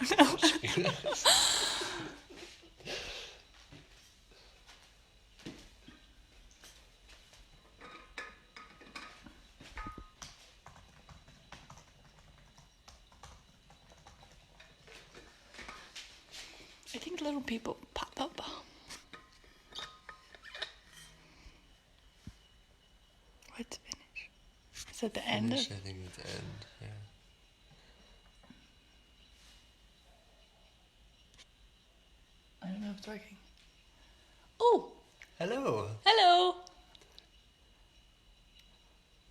don't know. I think little people pop up. What's finish? Is that the end of? I think it's the end, yeah. I don't know if it's working. Oh! Hello! Hello!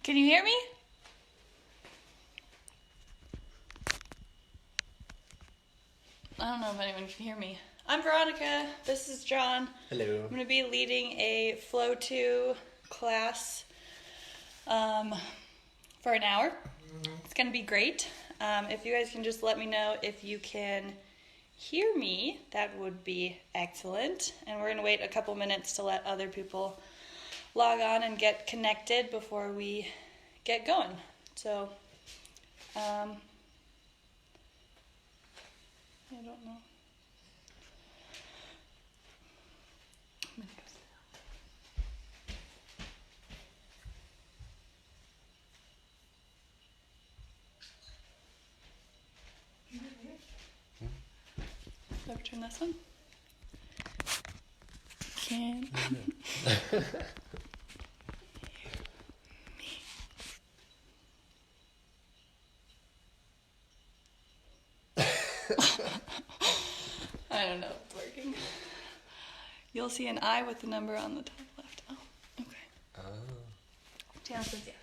Can you hear me? I don't know if anyone can hear me. I'm Veronica. This is John. Hello. I'm going to be leading a Flow2 class for an hour. It's going to be great. If you guys can just let me know if you can hear me, that would be excellent. And we're going to wait a couple minutes to let other people log on and get connected before we get going. So, I don't know. I'm gonna go sit down. Do I have to turn this on? Can. I don't know if it's working. You'll see an I with the number on the top left. Oh, okay. Oh. Jan says yes.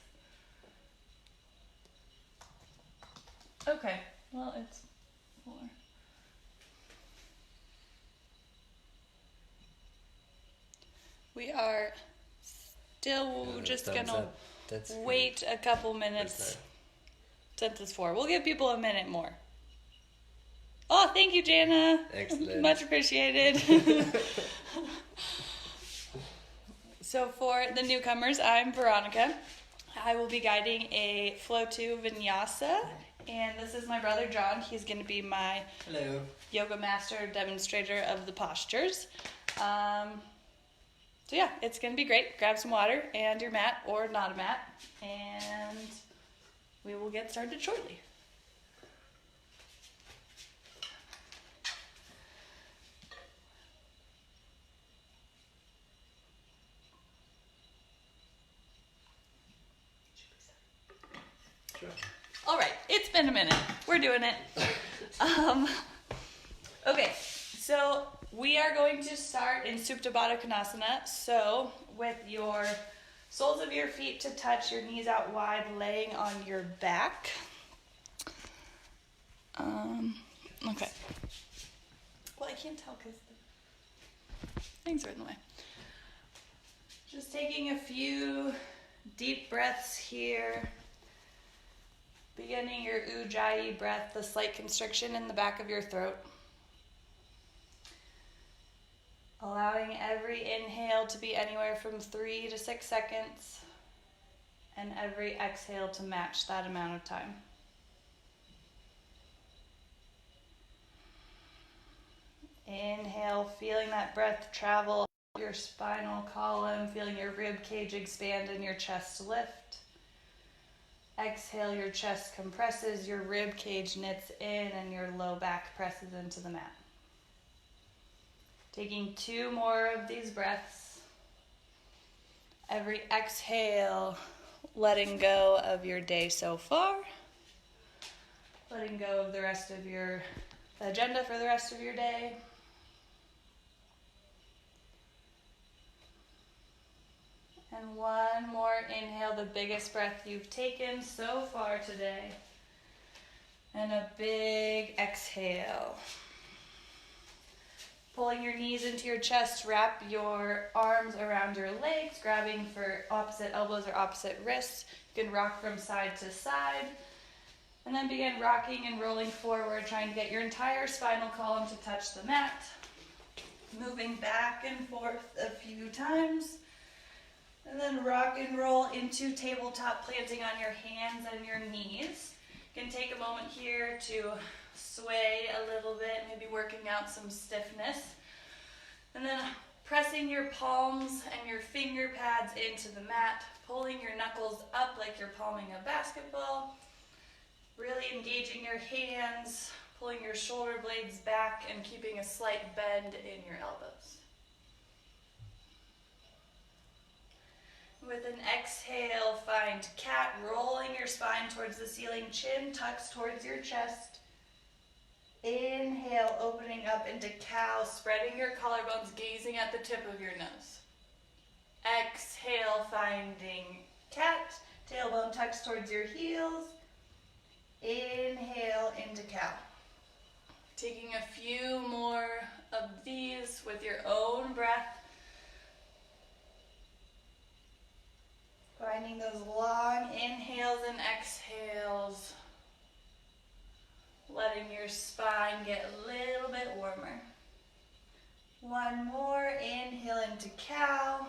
Okay, well, it's 4. We are still just gonna wait a couple minutes since it's 4. We'll give people a minute more. Oh, thank you, Jana. Excellent. Much appreciated. So for the newcomers, I'm Veronica. I will be guiding a Flow2 vinyasa, and this is my brother John. He's going to be my yoga master demonstrator of the postures. So yeah, it's going to be great. Grab some water and your mat, or not a mat, and we will get started shortly. Sure. All right, it's been a minute. We're doing it. Okay, so we are going to start in Supta Baddha Konasana. So with your soles of your feet to touch, your knees out wide, laying on your back. Okay. Well, I can't tell because the things are in the way. Just taking a few deep breaths here. Beginning your Ujjayi breath, the slight constriction in the back of your throat. Allowing every inhale to be anywhere from 3 to 6 seconds, and every exhale to match that amount of time. Inhale, feeling that breath travel your spinal column, feeling your rib cage expand and your chest lift. Exhale, your chest compresses, your rib cage knits in, and your low back presses into the mat. Taking 2 more of these breaths. Every exhale, letting go of your day so far. Letting go of the rest of your agenda for the rest of your day. And one more inhale, the biggest breath you've taken so far today. And a big exhale. Pulling your knees into your chest, wrap your arms around your legs, grabbing for opposite elbows or opposite wrists. You can rock from side to side. And then begin rocking and rolling forward, trying to get your entire spinal column to touch the mat. Moving back and forth a few times. And then rock and roll into tabletop, planting on your hands and your knees. You can take a moment here to sway a little bit, maybe working out some stiffness. And then pressing your palms and your finger pads into the mat, pulling your knuckles up like you're palming a basketball, really engaging your hands, pulling your shoulder blades back and keeping a slight bend in your elbows. With an exhale, find cat, rolling your spine towards the ceiling, chin tucks towards your chest. Inhale, opening up into cow, spreading your collarbones, gazing at the tip of your nose. Exhale, finding cat, tailbone tucks towards your heels. Inhale into cow. Taking a few more of these with your own breath. Finding those long inhales and exhales. Letting your spine get a little bit warmer. One more, inhale into cow.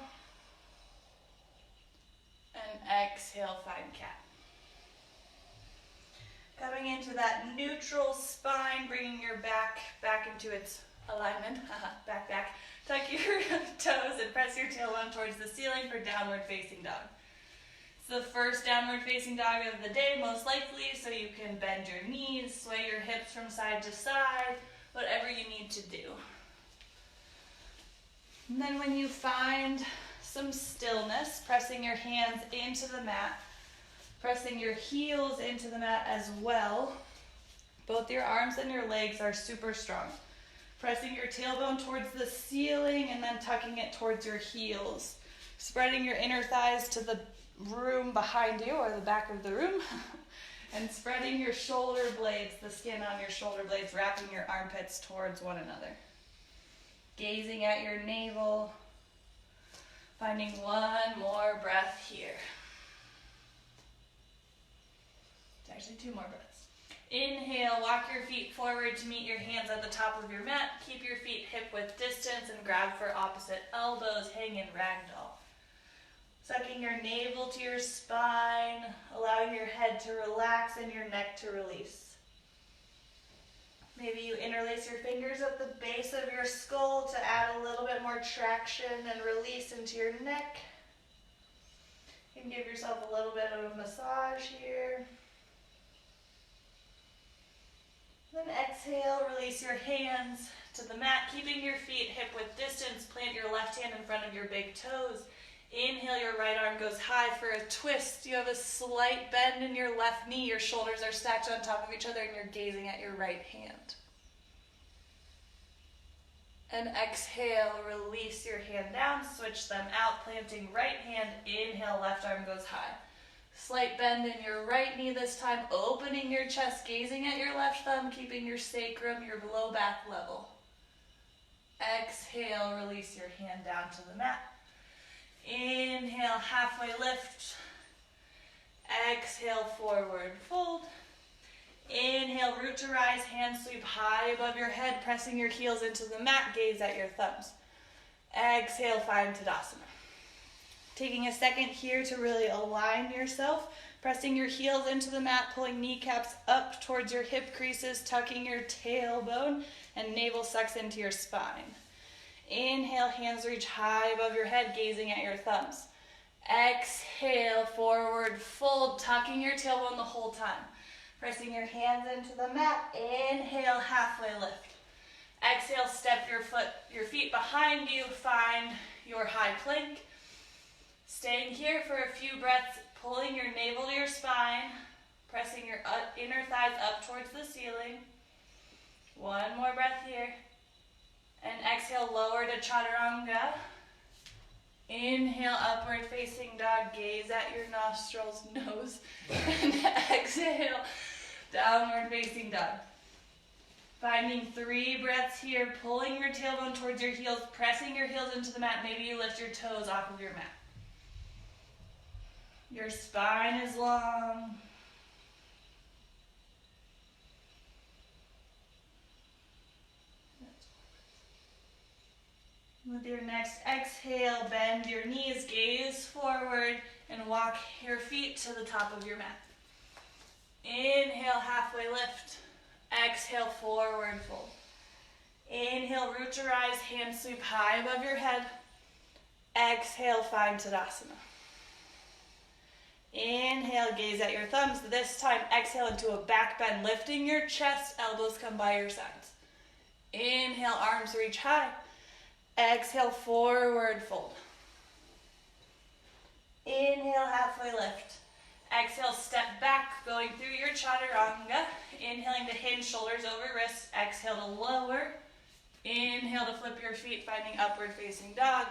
And exhale, find cat. Coming into that neutral spine, bringing your back into its alignment. back. Tuck your toes and press your tailbone towards the ceiling for downward facing dog. It's the first downward facing dog of the day, most likely, so you can bend your knees, sway your hips from side to side, whatever you need to do. And then when you find some stillness, pressing your hands into the mat, pressing your heels into the mat as well. Both your arms and your legs are super strong. Pressing your tailbone towards the ceiling and then tucking it towards your heels. Spreading your inner thighs to the room behind you, or the back of the room. And spreading your shoulder blades, the skin on your shoulder blades, wrapping your armpits towards one another. Gazing at your navel. Finding one more breath here. It's actually two more breaths. Inhale, walk your feet forward to meet your hands at the top of your mat. Keep your feet hip width distance and grab for opposite elbows. Hang in ragdoll. Sucking your navel to your spine, allowing your head to relax and your neck to release. Maybe you interlace your fingers at the base of your skull to add a little bit more traction and release into your neck. You can give yourself a little bit of a massage here. Then exhale, release your hands to the mat, keeping your feet hip width distance. Plant your left hand in front of your big toes. Inhale, your right arm goes high for a twist. You have a slight bend in your left knee. Your shoulders are stacked on top of each other and you're gazing at your right hand. And exhale, release your hand down, switch them out, planting right hand. Inhale, left arm goes high. Slight bend in your right knee this time, opening your chest, gazing at your left thumb, keeping your sacrum, your low back level. Exhale, release your hand down to the mat. Inhale, halfway lift. Exhale, forward fold. Inhale, root to rise, hands sweep high above your head, pressing your heels into the mat, gaze at your thumbs. Exhale, find Tadasana. Taking a second here to really align yourself, pressing your heels into the mat, pulling kneecaps up towards your hip creases, tucking your tailbone, and navel sucks into your spine. Inhale, hands reach high above your head, gazing at your thumbs. Exhale, forward fold, tucking your tailbone the whole time. Pressing your hands into the mat. Inhale, halfway lift. Exhale, step your feet behind you, find your high plank. Staying here for a few breaths, pulling your navel to your spine, pressing your inner thighs up towards the ceiling. One more breath here. And exhale, lower to Chaturanga. Inhale, upward facing dog, gaze at your nostrils, nose. And exhale, downward facing dog. Finding 3 breaths here, pulling your tailbone towards your heels, pressing your heels into the mat. Maybe you lift your toes off of your mat. Your spine is long. With your next exhale, bend your knees, gaze forward, and walk your feet to the top of your mat. Inhale, halfway lift. Exhale, forward fold. Inhale, root to rise, hands sweep high above your head. Exhale, find Tadasana. Inhale, gaze at your thumbs. This time, exhale into a back bend, lifting your chest, elbows come by your sides. Inhale, arms reach high. Exhale, forward fold. Inhale, halfway lift. Exhale, step back, going through your chaturanga. Inhaling to hinge, shoulders over wrists. Exhale to lower. Inhale to flip your feet, finding upward facing dog.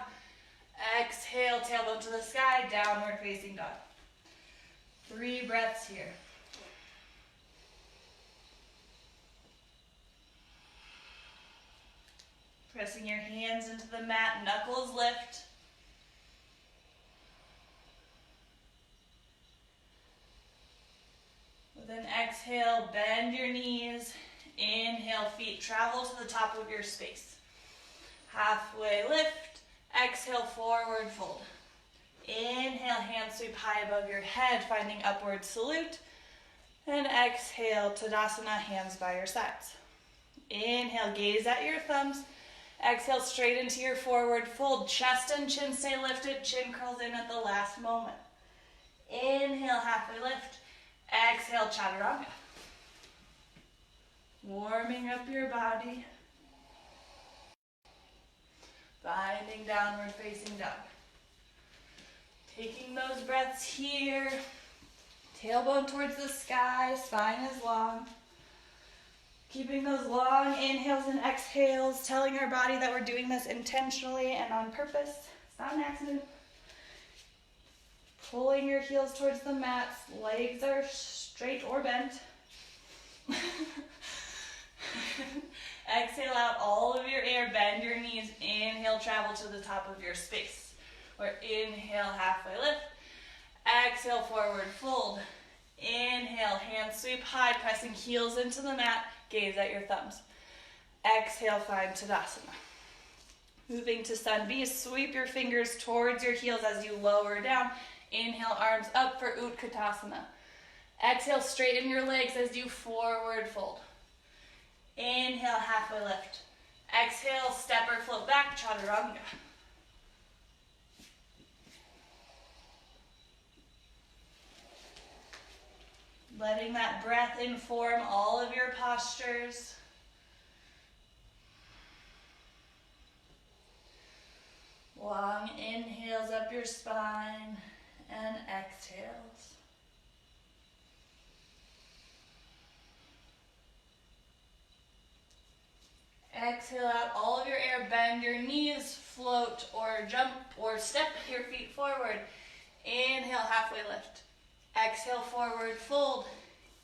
Exhale, tailbone to the sky, downward facing dog. 3 breaths here. Pressing your hands into the mat, knuckles lift. With an exhale, bend your knees. Inhale, feet travel to the top of your space. Halfway lift. Exhale, forward fold. Inhale, hands sweep high above your head, finding upward salute. And exhale, Tadasana, hands by your sides. Inhale, gaze at your thumbs. Exhale, straight into your forward fold. Chest and chin stay lifted. Chin curls in at the last moment. Inhale, halfway lift. Exhale, chaturanga. Warming up your body. Finding downward facing dog. Taking those breaths here. Tailbone towards the sky, spine is long. Keeping those long inhales and exhales, telling our body that we're doing this intentionally and on purpose. It's not an accident. Pulling your heels towards the mat, legs are straight or bent. Exhale out all of your air, bend your knees, inhale, travel to the top of your space. Or inhale, halfway lift. Exhale, forward fold. Inhale, hands sweep high, pressing heels into the mat, gaze at your thumbs. Exhale, find Tadasana. Moving to Sun B, sweep your fingers towards your heels as you lower down. Inhale, arms up for Utkatasana. Exhale, straighten your legs as you forward fold. Inhale, halfway lift. Exhale, step or float back, chaturanga. Letting that breath inform all of your postures. Long inhales up your spine and exhales. Exhale out all of your air, bend your knees, float or jump or step your feet forward. Inhale, halfway lift. Exhale, forward fold.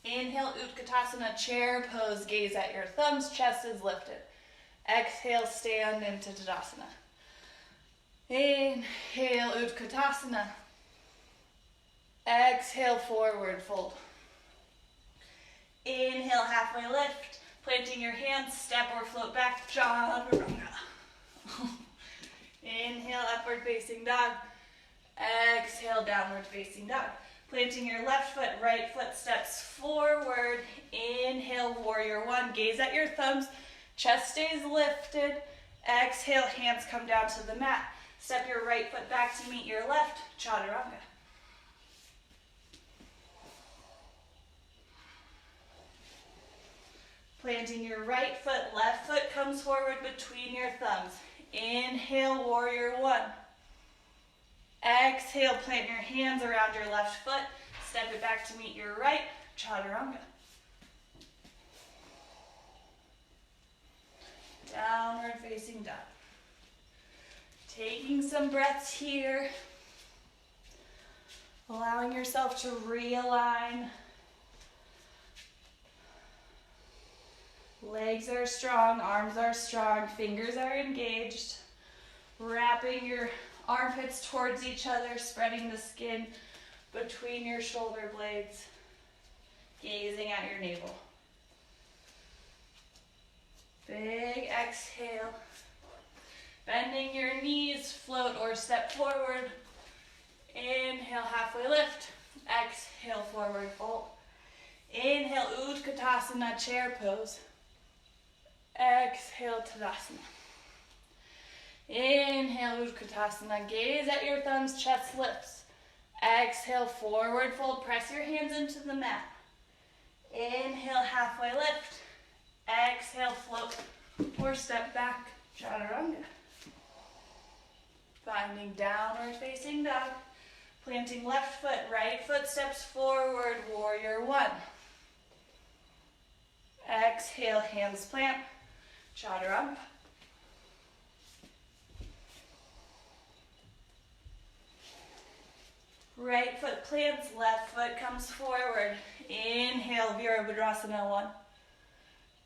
Inhale, Utkatasana, chair pose, gaze at your thumbs, chest is lifted. Exhale, stand into Tadasana. Inhale, Utkatasana. Exhale, forward fold. Inhale, halfway lift. Planting your hands, step or float back, chaturanga. Inhale, upward facing dog. Exhale, downward facing dog. Planting your left foot, right foot steps forward. Inhale, warrior one. Gaze at your thumbs. Chest stays lifted. Exhale, hands come down to the mat. Step your right foot back to meet your left. Chaturanga. Planting your right foot, left foot comes forward between your thumbs. Inhale, warrior one. Exhale, plant your hands around your left foot. Step it back to meet your right. Chaturanga. Downward facing dog. Taking some breaths here. Allowing yourself to realign. Legs are strong, arms are strong, fingers are engaged. Wrapping your armpits towards each other, spreading the skin between your shoulder blades. Gazing at your navel. Big exhale. Bending your knees, float or step forward. Inhale, halfway lift. Exhale, forward fold. Inhale, Utkatasana, chair pose. Exhale, Tadasana. Inhale, Utkatasana, gaze at your thumbs, chest lifts. Exhale, forward fold, press your hands into the mat. Inhale, halfway lift. Exhale, float or step back, chaturanga. Finding downward facing dog. Planting left foot, right foot steps forward, warrior one. Exhale, hands plant, chaturanga. Right foot plants, left foot comes forward. Inhale, Virabhadrasana one.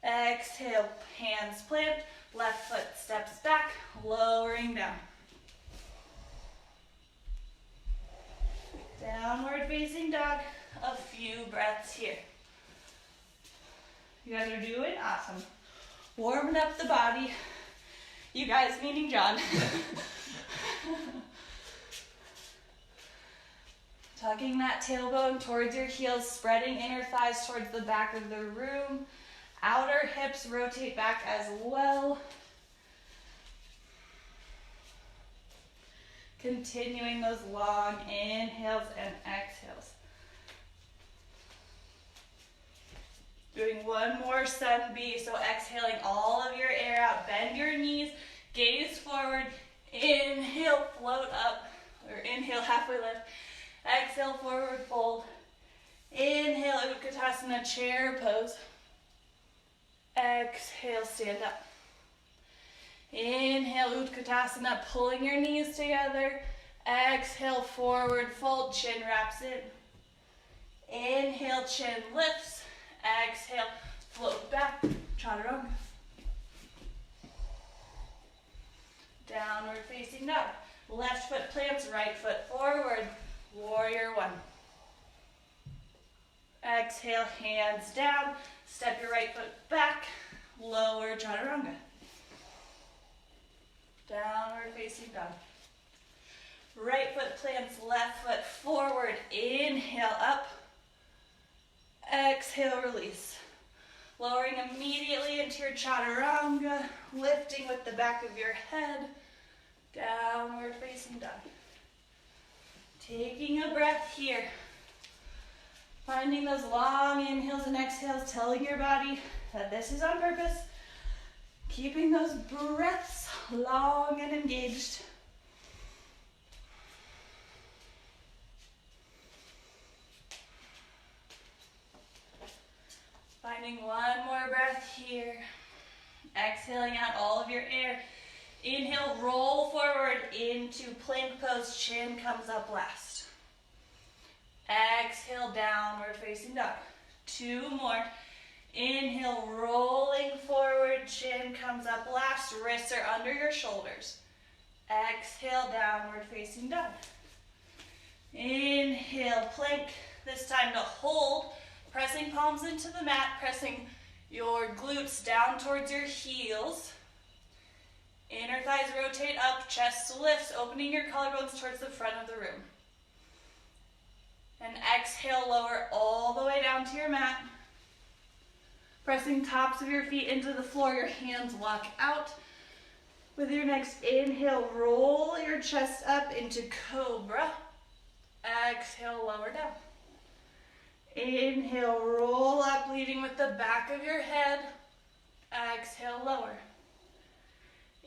Exhale, hands plant, left foot steps back, lowering down. Downward facing dog, a few breaths here. You guys are doing awesome. Warming up the body. You guys meaning John. Tucking that tailbone towards your heels, spreading inner thighs towards the back of the room. Outer hips rotate back as well. Continuing those long inhales and exhales. Doing one more sun B, so exhaling all of your air out. Bend your knees, gaze forward. Inhale, float up, or inhale, halfway lift. Exhale, forward fold. Inhale, Utkatasana, chair pose. Exhale, stand up. Inhale, Utkatasana, pulling your knees together. Exhale, forward fold, chin wraps in. Inhale, chin lifts. Exhale, float back, chaturanga. Downward facing dog. Left foot plants, right foot forward. Warrior one. Exhale, hands down. Step your right foot back. Lower chaturanga. Downward facing dog. Right foot plants, left foot forward. Inhale up. Exhale, release. Lowering immediately into your chaturanga. Lifting with the back of your head. Downward facing dog. Taking a breath here. Finding those long inhales and exhales, telling your body that this is on purpose. Keeping those breaths long and engaged. Finding one more breath here. Exhaling out all of your air. Inhale, roll forward into plank pose, chin comes up last. Exhale, downward facing dog. Two more. Inhale, rolling forward, chin comes up last, wrists are under your shoulders. Exhale, downward facing dog. Inhale, plank. This time to hold, pressing palms into the mat, pressing your glutes down towards your heels. Inner thighs rotate up, chest lifts, opening your collarbones towards the front of the room. And exhale, lower all the way down to your mat. Pressing tops of your feet into the floor, your hands walk out. With your next inhale, roll your chest up into cobra. Exhale, lower down. Inhale, roll up, leading with the back of your head. Exhale, lower.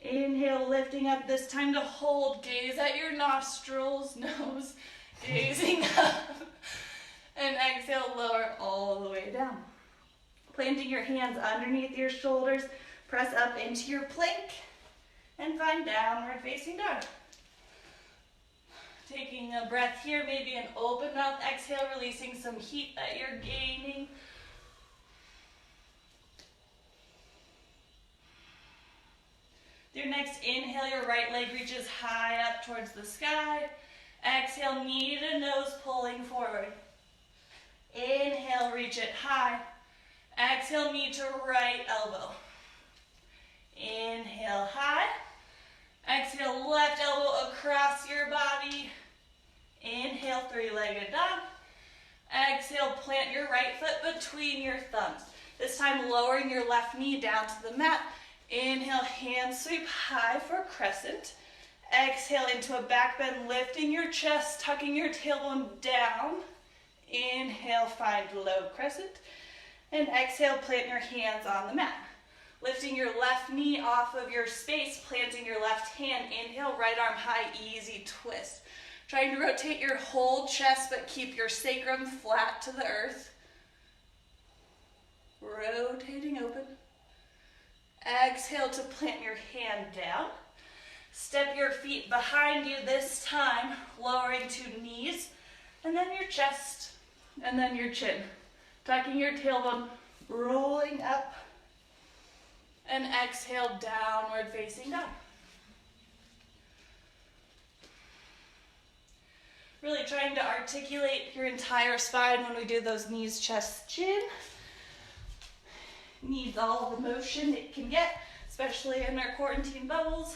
Inhale, lifting up, this time to hold. Gaze at your nostrils, nose, gazing up. And exhale, lower all the way down. Planting your hands underneath your shoulders, press up into your plank, and find downward facing dog. Taking a breath here, maybe an open mouth exhale, releasing some heat that you're gaining. Your next inhale, your right leg reaches high up towards the sky. Exhale, knee to nose, pulling forward. Inhale, reach it high. Exhale, knee to right elbow. Inhale, high. Exhale, left elbow across your body. Inhale, three-legged dog. Exhale, plant your right foot between your thumbs. This time lowering your left knee down to the mat. Inhale, hand sweep high for crescent. Exhale into a back bend, lifting your chest, tucking your tailbone down. Inhale, find low crescent. And exhale, plant your hands on the mat. Lifting your left knee off of your space, planting your left hand. Inhale, right arm high, easy twist. Trying to rotate your whole chest, but keep your sacrum flat to the earth. Rotating open. Exhale to plant your hand down. Step your feet behind you this time, lowering to knees, and then your chest, and then your chin. Tucking your tailbone, rolling up, and exhale, downward facing dog. Really trying to articulate your entire spine when we do those knees, chest, chin. Needs all the motion it can get, especially in our quarantine bubbles.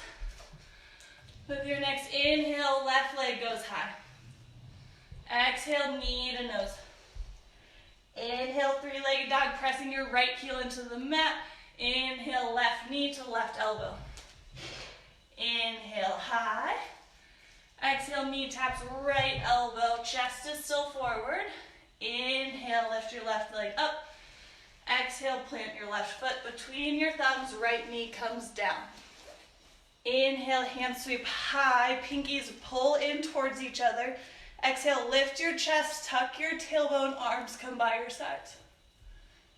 With your next inhale, left leg goes high. Exhale, knee to nose. Inhale, three-legged dog, pressing your right heel into the mat. Inhale, left knee to left elbow. Inhale, high. Exhale, knee taps right elbow, chest is still forward. Inhale, lift your left leg up. Exhale, plant your left foot between your thumbs, right knee comes down. Inhale, hand sweep high, pinkies pull in towards each other. Exhale, lift your chest, tuck your tailbone, arms come by your sides.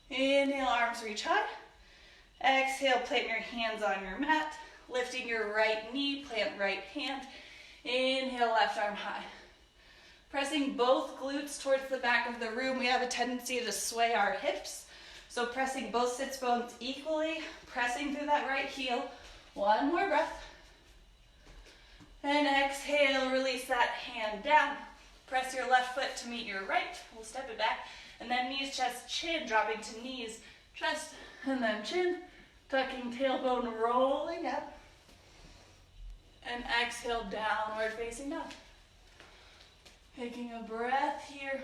Inhale, arms reach high. Exhale, plant your hands on your mat, lifting your right knee, plant right hand. Inhale, left arm high. Pressing both glutes towards the back of the room, we have a tendency to sway our hips. So pressing both sits bones equally, pressing through that right heel. One more breath. And exhale, release that hand down. Press your left foot to meet your right. We'll step it back. And then knees, chest, chin, dropping to knees, chest, and then chin. Tucking tailbone, rolling up. And exhale, downward facing dog. Taking a breath here.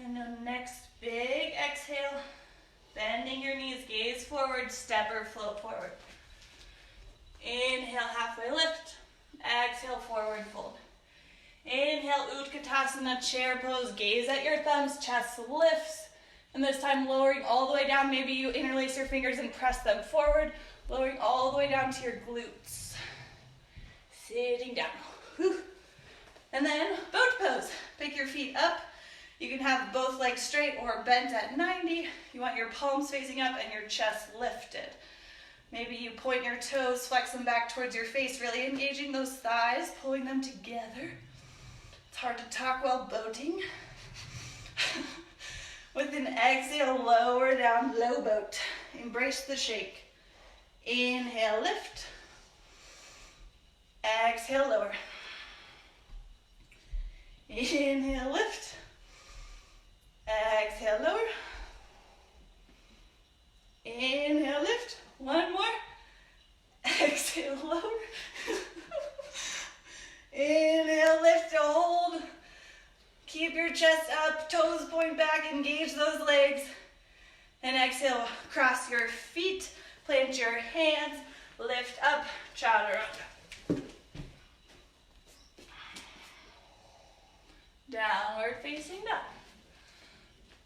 And the next big exhale, bending your knees, gaze forward, step or float forward. Inhale, halfway lift. Exhale, forward fold. Inhale, Utkatasana, chair pose, gaze at your thumbs, chest lifts. And this time lowering all the way down. Maybe you interlace your fingers and press them forward, lowering all the way down to your glutes. Sitting down. Whew. And then boat pose. Pick your feet up. You can have both legs straight or bent at 90. You want your palms facing up and your chest lifted. Maybe you point your toes, flex them back towards your face, really engaging those thighs, pulling them together. It's hard to talk while boating. With an exhale, lower down, low boat. Embrace the shake. Inhale, lift. Exhale, lower. Inhale, lift. Exhale, lower. Inhale, lift. One more. Exhale, lower. Inhale, lift, hold. Keep your chest up, toes point back, engage those legs. And exhale, cross your feet, plant your hands, lift up, chaturanga. Downward facing dog.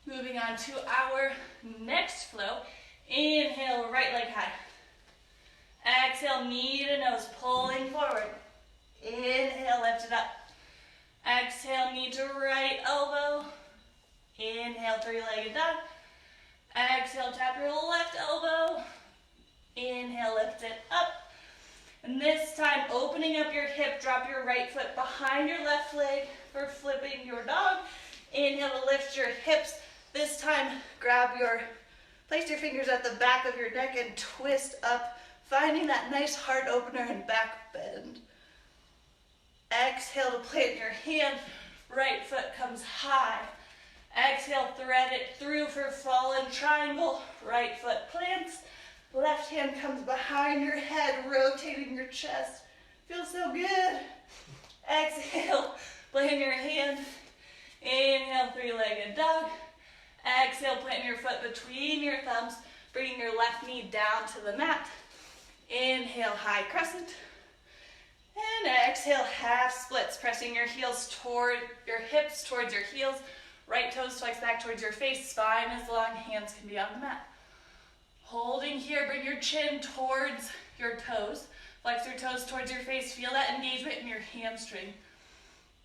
Moving on to our next flow. Inhale, right leg high. Exhale, knee to nose, pulling forward. Inhale, lift it up. Exhale, knee to right elbow. Inhale, three-legged dog. Exhale, tap your left elbow. Inhale, lift it up. And this time, opening up your hip, drop your right foot behind your left leg for flipping your dog. Inhale to lift your hips. This time, place your fingers at the back of your neck and twist up, finding that nice heart opener and back bend. Exhale to plant your hand, right foot comes high. Exhale, thread it through for fallen triangle, right foot plants. Left hand comes behind your head, rotating your chest. Feels so good. Exhale, plant your hand. Inhale, three-legged dog. Exhale, plant your foot between your thumbs, bringing your left knee down to the mat. Inhale, high crescent. And exhale, half splits, pressing your heels toward your hips, towards your heels. Right toes flex back towards your face, spine is long, hands can be on the mat. Holding here, bring your chin towards your toes. Flex your toes towards your face, feel that engagement in your hamstring.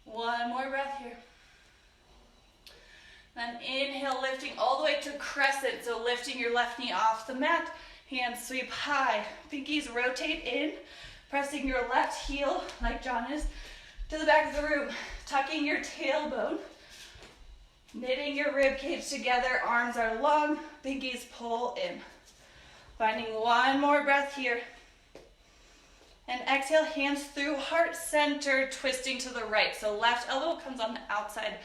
One more breath here. Then inhale, lifting all the way to crescent, so lifting your left knee off the mat. Hands sweep high, pinkies rotate in, pressing your left heel, like John is, to the back of the room. Tucking your tailbone, knitting your rib cage together, arms are long, pinkies pull in. Finding one more breath here. And exhale, hands through heart center, twisting to the right. So left elbow comes on the outside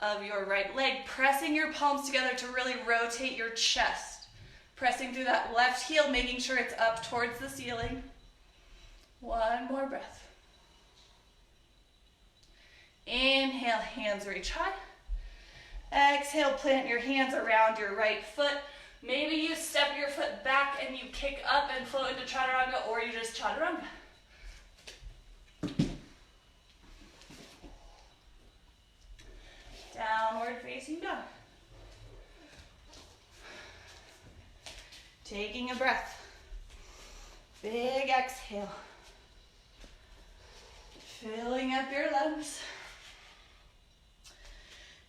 of your right leg, pressing your palms together to really rotate your chest. Pressing through that left heel, making sure it's up towards the ceiling. One more breath. Inhale, hands reach high. Exhale, plant your hands around your right foot. Maybe you step your foot back and you kick up and float into chaturanga, or you just chaturanga. Downward facing dog. Taking a breath. Big exhale. Filling up your lungs.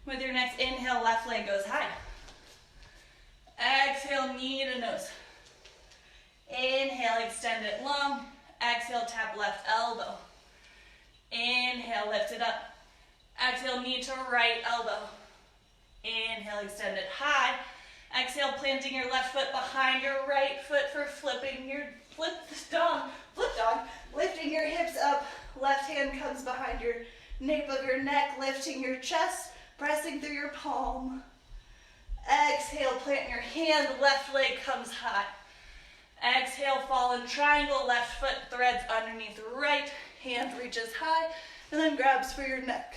With your next inhale, left leg goes high. Exhale, knee to nose. Inhale, extend it long. Exhale, tap left elbow. Inhale, lift it up. Exhale, knee to right elbow. Inhale, extend it high. Exhale, planting your left foot behind your right foot for flipping your flip dog. Lifting your hips up. Left hand comes behind your nape of your neck, lifting your chest, pressing through your palm. Exhale, plant your hand, left leg comes high. Exhale, fallen triangle, left foot threads underneath right, hand reaches high, and then grabs for your neck.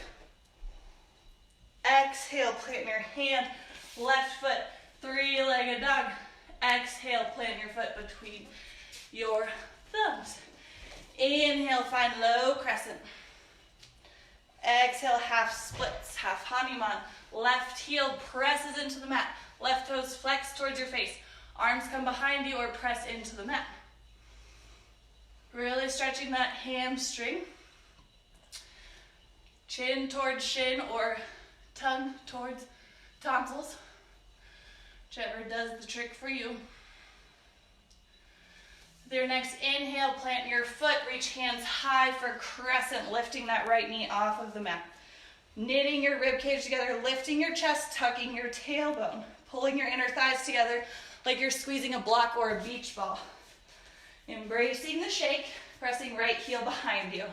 Exhale, plant your hand, left foot, three-legged dog. Exhale, plant your foot between your thumbs. Inhale, find low crescent. Exhale, half splits, half Hanuman. Left heel presses into the mat. Left toes flex towards your face. Arms come behind you or press into the mat. Really stretching that hamstring. Chin towards shin or tongue towards tonsils. Whichever does the trick for you. With your next inhale, plant your foot, reach hands high for crescent, lifting that right knee off of the mat. Knitting your rib cage together, lifting your chest, tucking your tailbone, pulling your inner thighs together like you're squeezing a block or a beach ball. Embracing the shake, pressing right heel behind you.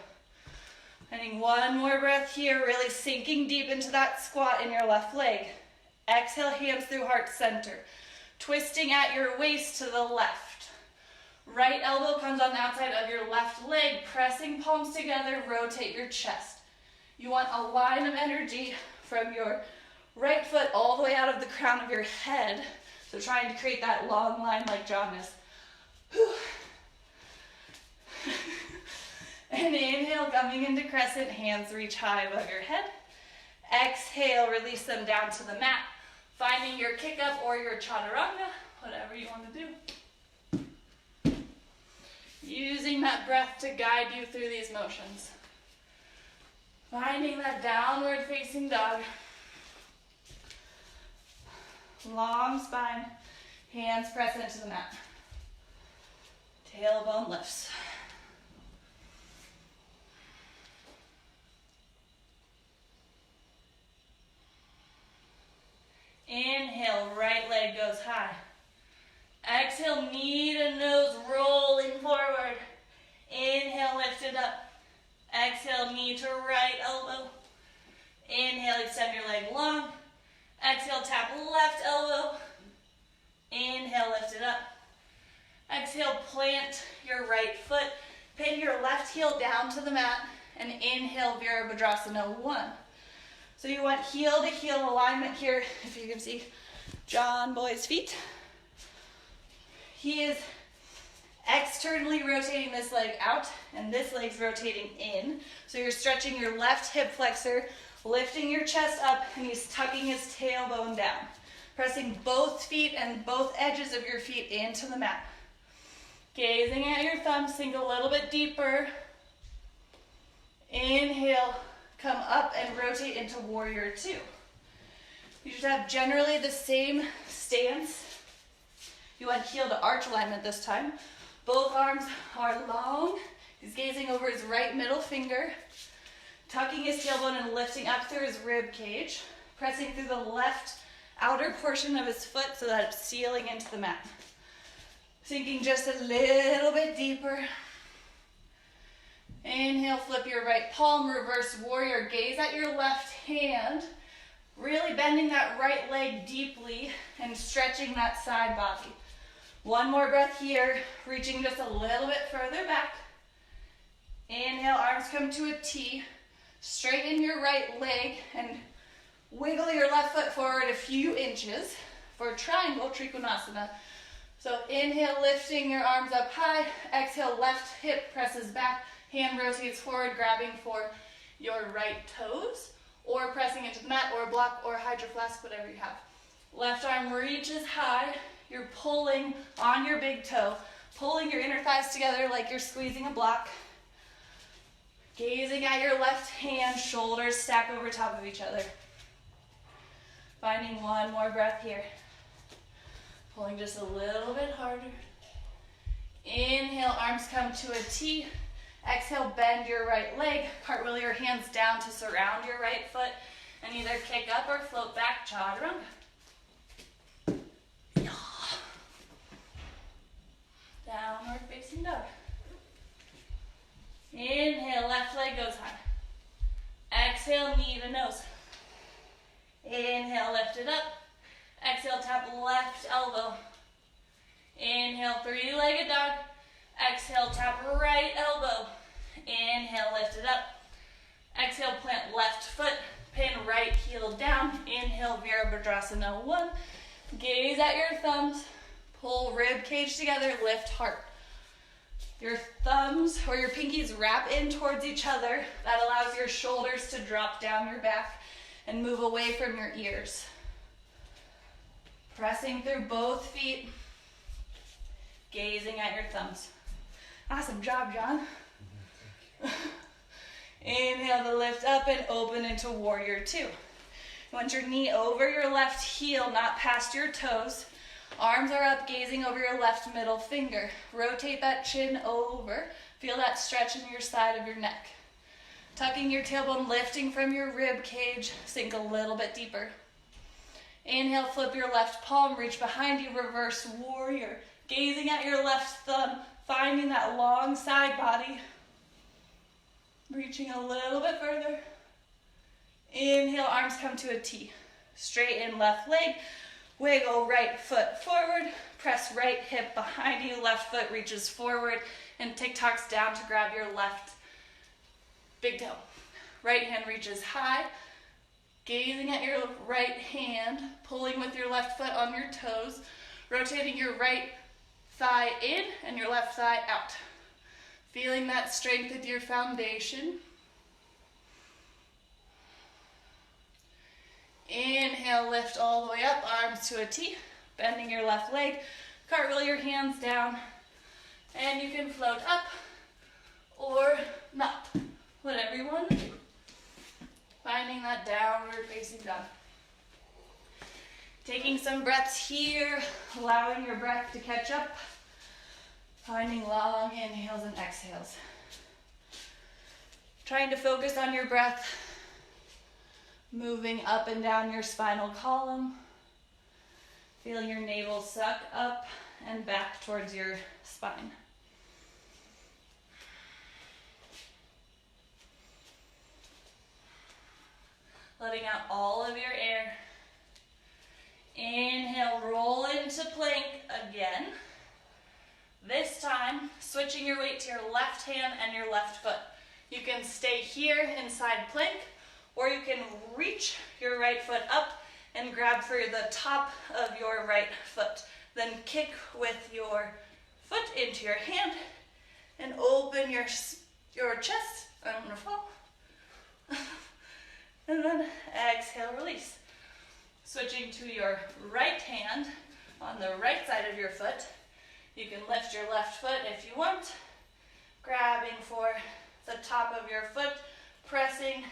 Finding one more breath here, really sinking deep into that squat in your left leg. Exhale, hands through heart center. Twisting at your waist to the left. Right elbow comes on the outside of your left leg, pressing palms together, rotate your chest. You want a line of energy from your right foot all the way out of the crown of your head. So trying to create that long line like John is. And inhale, coming into crescent, hands reach high above your head. Exhale, release them down to the mat. Finding your kick up or your chaturanga, whatever you want to do. Using that breath to guide you through these motions. Finding that downward facing dog. Long spine, hands press into the mat. Tailbone lifts. Inhale, right leg goes high. Exhale, knee to nose, rolling forward. Inhale, lift it up. Exhale, knee to right elbow. Inhale, extend your leg long. Exhale, tap left elbow. Inhale, lift it up. Exhale, plant your right foot. Pin your left heel down to the mat and inhale Virabhadrasana 1. So you want heel to heel alignment here. If you can see John Boy's feet. He is externally rotating this leg out and this leg's rotating in. So you're stretching your left hip flexor, lifting your chest up, and he's tucking his tailbone down. Pressing both feet and both edges of your feet into the mat. Gazing at your thumbs, sink a little bit deeper. Inhale, come up and rotate into warrior 2. You should have generally the same stance. You want heel to arch alignment this time. Both arms are long. He's gazing over his right middle finger, tucking his tailbone and lifting up through his rib cage, pressing through the left outer portion of his foot so that it's sealing into the mat. Sinking just a little bit deeper. Inhale, flip your right palm, reverse warrior. Gaze at your left hand, really bending that right leg deeply and stretching that side body. One more breath here, reaching just a little bit further back. Inhale, arms come to a T. Straighten your right leg and wiggle your left foot forward a few inches for triangle Trikonasana. So inhale, lifting your arms up high. Exhale, left hip presses back. Hand rotates forward, grabbing for your right toes, or pressing into the mat, or block, or hydro flask, whatever you have. Left arm reaches high. You're pulling on your big toe, pulling your inner thighs together like you're squeezing a block. Gazing at your left hand, shoulders stack over top of each other. Finding one more breath here. Pulling just a little bit harder. Inhale, arms come to a T. Exhale, bend your right leg. Cartwheel your hands down to surround your right foot and either kick up or float back, chaturanga. Downward facing dog. Inhale, left leg goes high. Exhale, knee to nose. Inhale, lift it up. Exhale, tap left elbow. Inhale, three-legged dog. Exhale, tap right elbow. Inhale, lift it up. Exhale, plant left foot. Pin right heel down. Inhale, Virabhadrasana 1. Gaze at your thumbs. Pull rib cage together, lift heart. Your thumbs or your pinkies wrap in towards each other. That allows your shoulders to drop down your back and move away from your ears. Pressing through both feet. Gazing at your thumbs. Awesome job, John. Inhale to lift up and open into warrior 2. You want your knee over your left heel, not past your toes. Arms are up, gazing over your left middle finger. Rotate that chin over. Feel that stretch in your side of your neck. Tucking your tailbone, lifting from your rib cage. Sink a little bit deeper. Inhale, flip your left palm, reach behind you, reverse warrior. Gazing at your left thumb, finding that long side body. Reaching a little bit further. Inhale, arms come to a T. Straighten left leg. Wiggle right foot forward, press right hip behind you, left foot reaches forward, and TikToks down to grab your left big toe. Right hand reaches high, gazing at your right hand, pulling with your left foot on your toes, rotating your right thigh in and your left thigh out. Feeling that strength with your foundation. Inhale, lift all the way up, arms to a T, bending your left leg, cartwheel your hands down, and you can float up or not, whatever you want to do. Finding that downward facing dog. Taking some breaths here, allowing your breath to catch up, finding long inhales and exhales. Trying to focus on your breath. Moving up and down your spinal column. Feeling your navel suck up and back towards your spine. Letting out all of your air. Inhale, roll into plank again. This time, switch switching your weight to your left hand and your left foot. You can stay here in side plank, or you can reach your right foot up and grab for the top of your right foot. Then kick with your foot into your hand and open your chest. I'm gonna fall. And then exhale, release. Switching to your right hand on the right side of your foot. You can lift your left foot if you want, grabbing for the top of your foot, pressing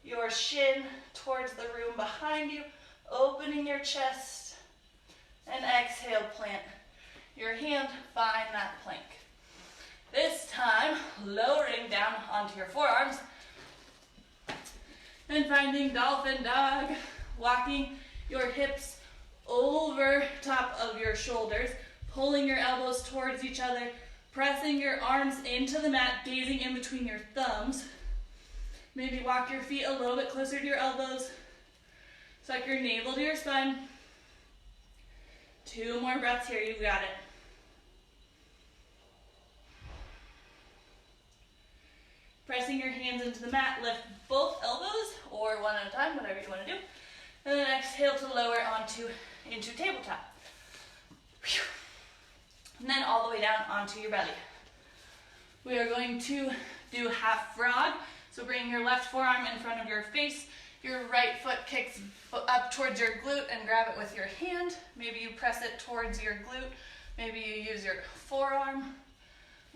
your shin towards the room behind you, opening your chest, and exhale, plant your hand, find that plank. This time, lowering down onto your forearms and finding dolphin dog, walking your hips over top of your shoulders, pulling your elbows towards each other, pressing your arms into the mat, gazing in between your thumbs. Maybe walk your feet a little bit closer to your elbows. Suck your navel to your spine. 2 more breaths here, you've got it. Pressing your hands into the mat, lift both elbows, or one at a time, whatever you want to do. And then exhale to lower into tabletop. And then all the way down onto your belly. We are going to do half frog. So bring your left forearm in front of your face. Your right foot kicks up towards your glute and grab it with your hand. Maybe you press it towards your glute. Maybe you use your forearm.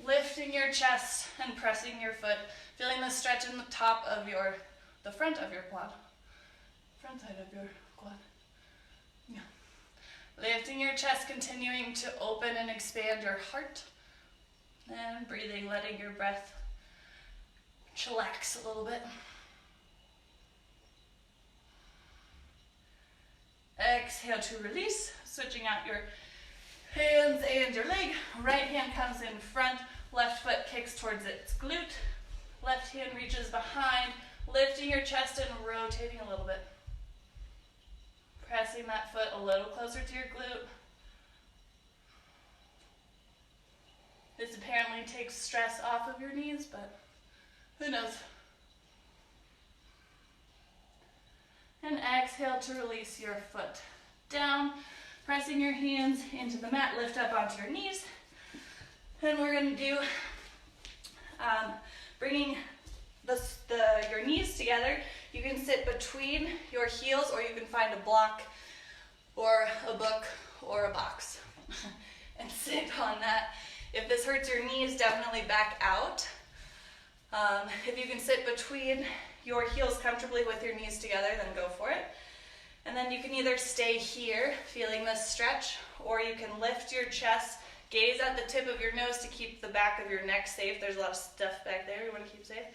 Lifting your chest and pressing your foot. Feeling the stretch in the top of the front of your quad. Front side of your quad. Yeah. Lifting your chest, continuing to open and expand your heart. And breathing, letting your breath chillax a little bit. Exhale to release, switching out your hands and your leg. Right hand comes in front, left foot kicks towards its glute. Left hand reaches behind, lifting your chest and rotating a little bit. Pressing that foot a little closer to your glute. This apparently takes stress off of your knees, but who knows? And exhale to release your foot down, pressing your hands into the mat, lift up onto your knees. And we're going to do bringing your knees together. You can sit between your heels, or you can find a block or a book or a box and sit on that. If this hurts your knees, definitely back out. If you can sit between your heels comfortably with your knees together, then go for it. And then you can either stay here, feeling this stretch, or you can lift your chest, gaze at the tip of your nose to keep the back of your neck safe. There's a lot of stuff back there you want to keep safe.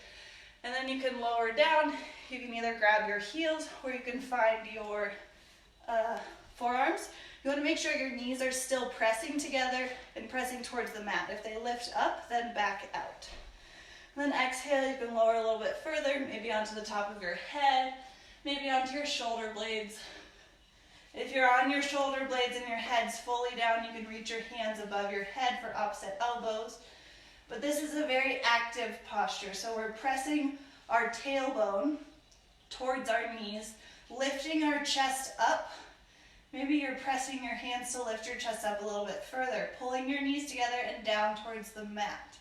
And then you can lower down. You can either grab your heels, or you can find your forearms. You want to make sure your knees are still pressing together and pressing towards the mat. If they lift up, then back out. And then exhale, you can lower a little bit further, maybe onto the top of your head, maybe onto your shoulder blades. If you're on your shoulder blades and your head's fully down, you can reach your hands above your head for opposite elbows. But this is a very active posture, so we're pressing our tailbone towards our knees, lifting our chest up. Maybe you're pressing your hands to lift your chest up a little bit further, pulling your knees together and down towards the mat.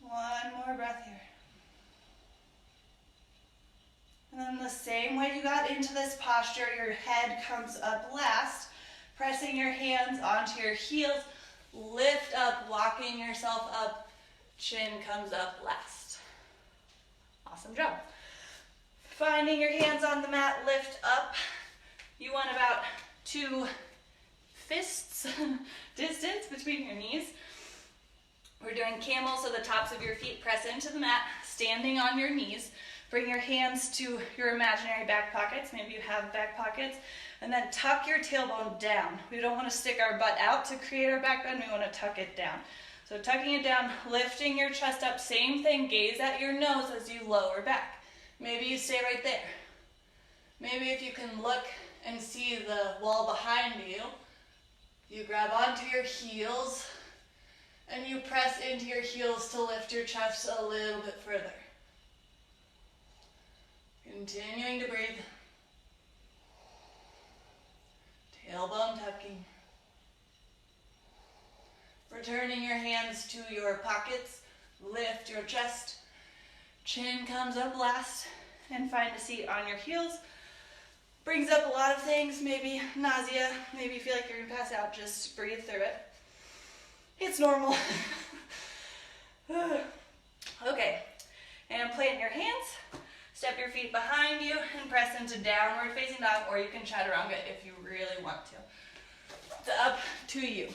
One more breath here. And then the same way you got into this posture, your head comes up last, pressing your hands onto your heels, lift up, walking yourself up, chin comes up last. Awesome job. Finding your hands on the mat, lift up. You want about 2 fists distance between your knees. We're doing camel, so the tops of your feet press into the mat, standing on your knees. Bring your hands to your imaginary back pockets. Maybe you have back pockets. And then tuck your tailbone down. We don't want to stick our butt out to create our back bend. We want to tuck it down. So tucking it down, lifting your chest up. Same thing, gaze at your nose as you lower back. Maybe you stay right there. Maybe if you can look and see the wall behind you, you grab onto your heels And you press into your heels to lift your chest a little bit further. Continuing to breathe. Tailbone tucking. Returning your hands to your pockets. Lift your chest. Chin comes up last. And find a seat on your heels. Brings up a lot of things. Maybe nausea. Maybe you feel like you're going to pass out. Just breathe through it. It's normal. Okay. And plant your hands. Step your feet behind you and press into downward facing dog, or you can chaturanga if you really want to. It's up to you.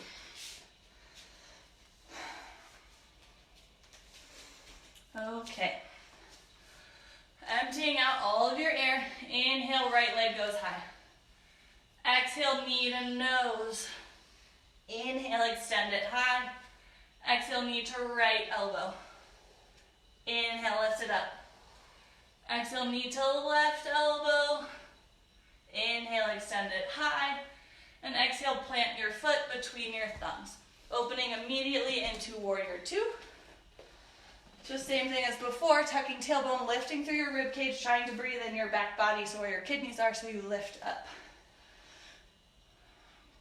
Okay. Emptying out all of your air. Inhale, right leg goes high. Exhale, knee to nose. Inhale, extend it high. Exhale, knee to right elbow. Inhale, lift it up. Exhale, knee to left elbow. Inhale, extend it high. And exhale, plant your foot between your thumbs. Opening immediately into warrior two. Just same thing as before, tucking tailbone, lifting through your rib cage, trying to breathe in your back body so where your kidneys are, so you lift up.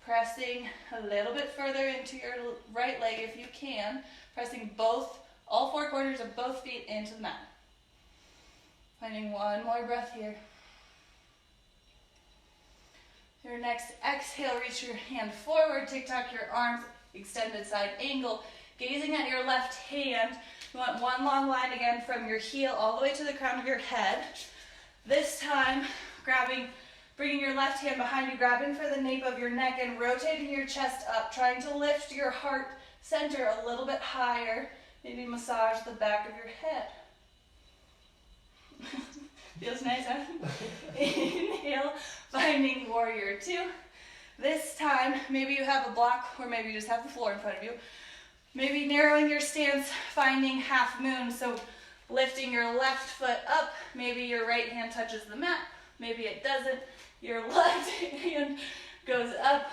Pressing a little bit further into your right leg if you can. Pressing all four corners of both feet into the mat. Finding one more breath here. Your next exhale, reach your hand forward, tick-tock your arms, extended side angle. Gazing at your left hand, you want one long line again from your heel all the way to the crown of your head. This time, bringing your left hand behind you, grabbing for the nape of your neck and rotating your chest up, trying to lift your heart center a little bit higher. Maybe massage the back of your head. Feels nice, huh? Inhale, finding warrior two. This time, maybe you have a block or maybe you just have the floor in front of you. Maybe narrowing your stance, finding half moon. So lifting your left foot up. Maybe your right hand touches the mat. Maybe it doesn't. Your left hand goes up,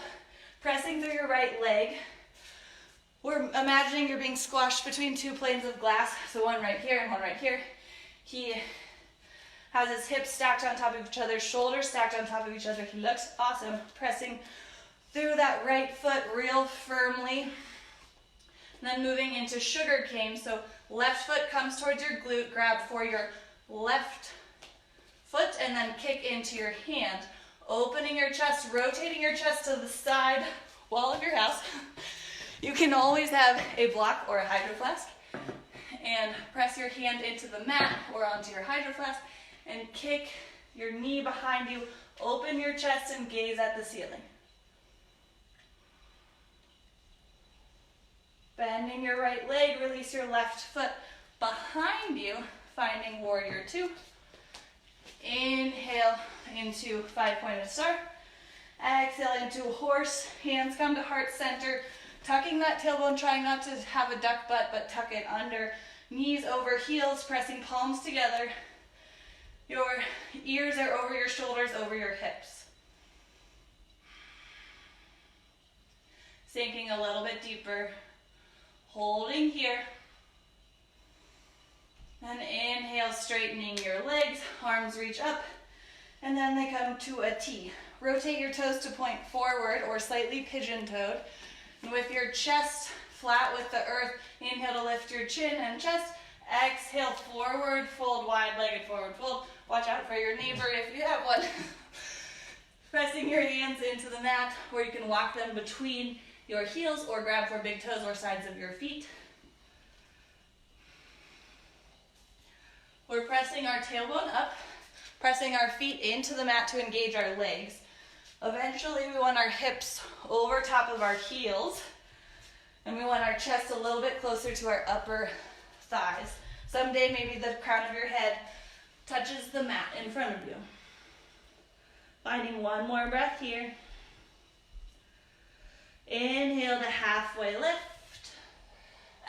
pressing through your right leg. We're imagining you're being squashed between two planes of glass. So one right here and one right here. He has his hips stacked on top of each other, shoulders stacked on top of each other. He looks awesome. Pressing through that right foot real firmly. And then moving into sugar cane. So left foot comes towards your glute, grab for your left foot, and then kick into your hand. Opening your chest, rotating your chest to the side wall of your house. You can always have a block or a hydro flask. And press your hand into the mat or onto your hydro flask and kick your knee behind you. Open your chest and gaze at the ceiling. Bending your right leg, release your left foot behind you, finding warrior two. Inhale into five-pointed star. Exhale into horse. Hands come to heart center. Tucking that tailbone, trying not to have a duck butt, but tuck it under. Knees over heels, pressing palms together. Your ears are over your shoulders, over your hips. Sinking a little bit deeper. Holding here. And inhale, straightening your legs, arms reach up, and then they come to a T. Rotate your toes to point forward or slightly pigeon-toed. And with your chest flat with the earth, inhale to lift your chin and chest. Exhale, forward fold, wide-legged forward fold. Watch out for your neighbor if you have one. Pressing your hands into the mat, or you can walk them between your heels or grab for big toes or sides of your feet. We're pressing our tailbone up, pressing our feet into the mat to engage our legs. Eventually, we want our hips over top of our heels, and we want our chest a little bit closer to our upper thighs. Someday, maybe the crown of your head touches the mat in front of you. Finding one more breath here. Inhale to halfway lift.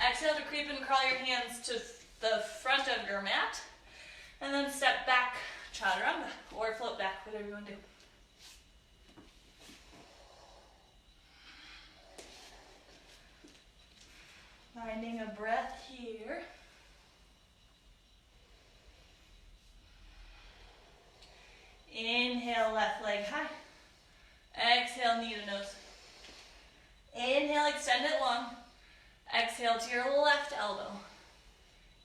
Exhale to creep and crawl your hands to the front of your mat. And then step back, chaturanga, or float back, whatever you want to do. Finding a breath here. Inhale, left leg high. Exhale, knee to nose. Inhale, extend it long. Exhale to your left elbow.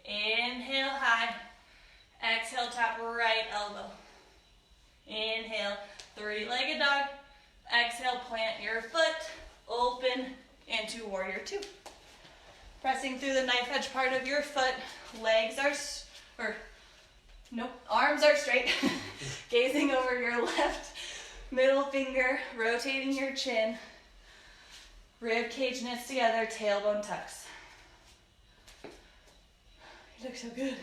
Inhale, high. Exhale, tap right elbow. Inhale, three-legged dog. Exhale, plant your foot, open into warrior two. Pressing through the knife edge part of your foot, arms are straight. Gazing over your left middle finger, rotating your chin. Rib cage knits together, tailbone tucks. You look so good.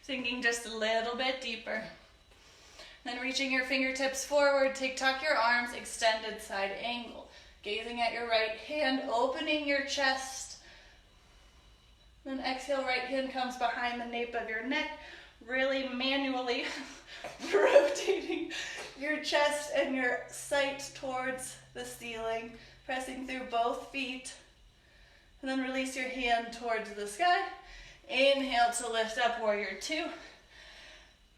Sinking just a little bit deeper. Then reaching your fingertips forward, tuck your arms, extended side angle. Gazing at your right hand, opening your chest. Then exhale, right hand comes behind the nape of your neck, really manually rotating your chest and your sight towards the ceiling, pressing through both feet. And then release your hand towards the sky. Inhale to lift up, warrior two.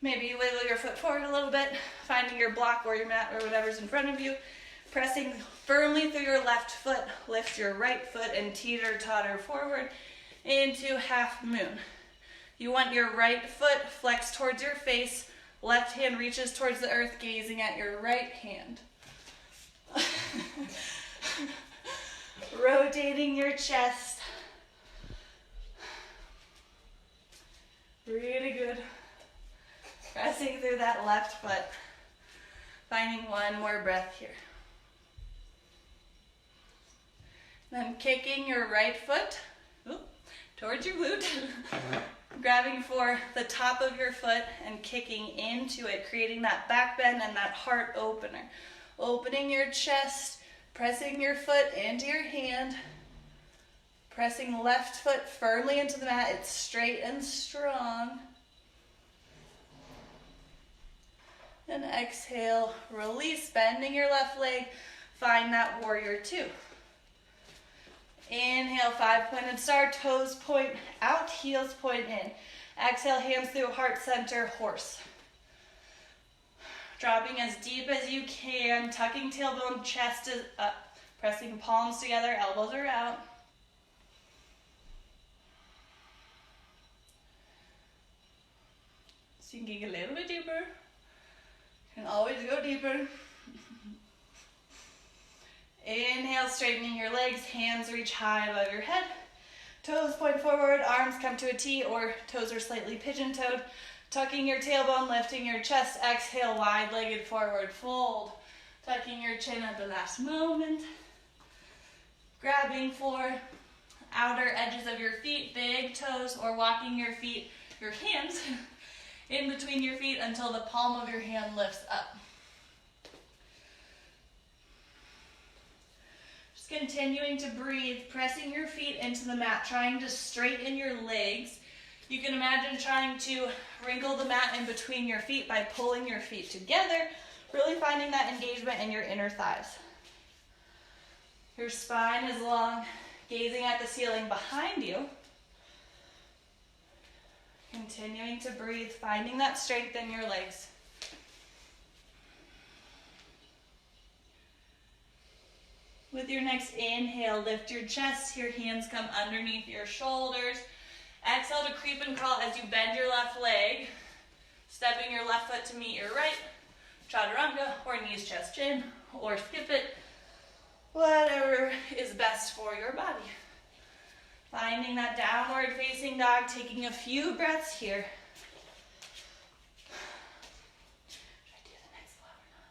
Maybe you wiggle your foot forward a little bit, finding your block or your mat or whatever's in front of you. Pressing firmly through your left foot, lift your right foot and teeter-totter forward into half moon. You want your right foot flexed towards your face, left hand reaches towards the earth, gazing at your right hand. Rotating your chest. Really good. Pressing through that left foot. Finding one more breath here. Then kicking your right foot towards your glute. Grabbing for the top of your foot and kicking into it, creating that back bend and that heart opener. Opening your chest, pressing your foot into your hand. Pressing left foot firmly into the mat. It's straight and strong. And exhale, release, bending your left leg. Find that warrior two. Inhale, five-pointed star, toes point out, heels point in. Exhale, hands through heart center, horse. Dropping as deep as you can, tucking tailbone, chest is up. Pressing palms together, elbows are out. Sinking a little bit deeper. Can always go deeper. Inhale, straightening your legs, hands reach high above your head. Toes point forward, arms come to a T or toes are slightly pigeon-toed. Tucking your tailbone, lifting your chest. Exhale, wide-legged forward fold. Tucking your chin at the last moment. Grabbing for outer edges of your feet, big toes, or walking your feet, your hands, in between your feet until the palm of your hand lifts up. Just continuing to breathe, pressing your feet into the mat, trying to straighten your legs. You can imagine trying to wrinkle the mat in between your feet by pulling your feet together, really finding that engagement in your inner thighs. Your spine is long, gazing at the ceiling behind you. Continuing to breathe, finding that strength in your legs. With your next inhale, lift your chest, your hands come underneath your shoulders. Exhale to creep and crawl as you bend your left leg, stepping your left foot to meet your right. Chaturanga, or knees, chest, chin, or skip it. Whatever is best for your body. Finding that downward facing dog, taking a few breaths here. Should I do the next flow or not?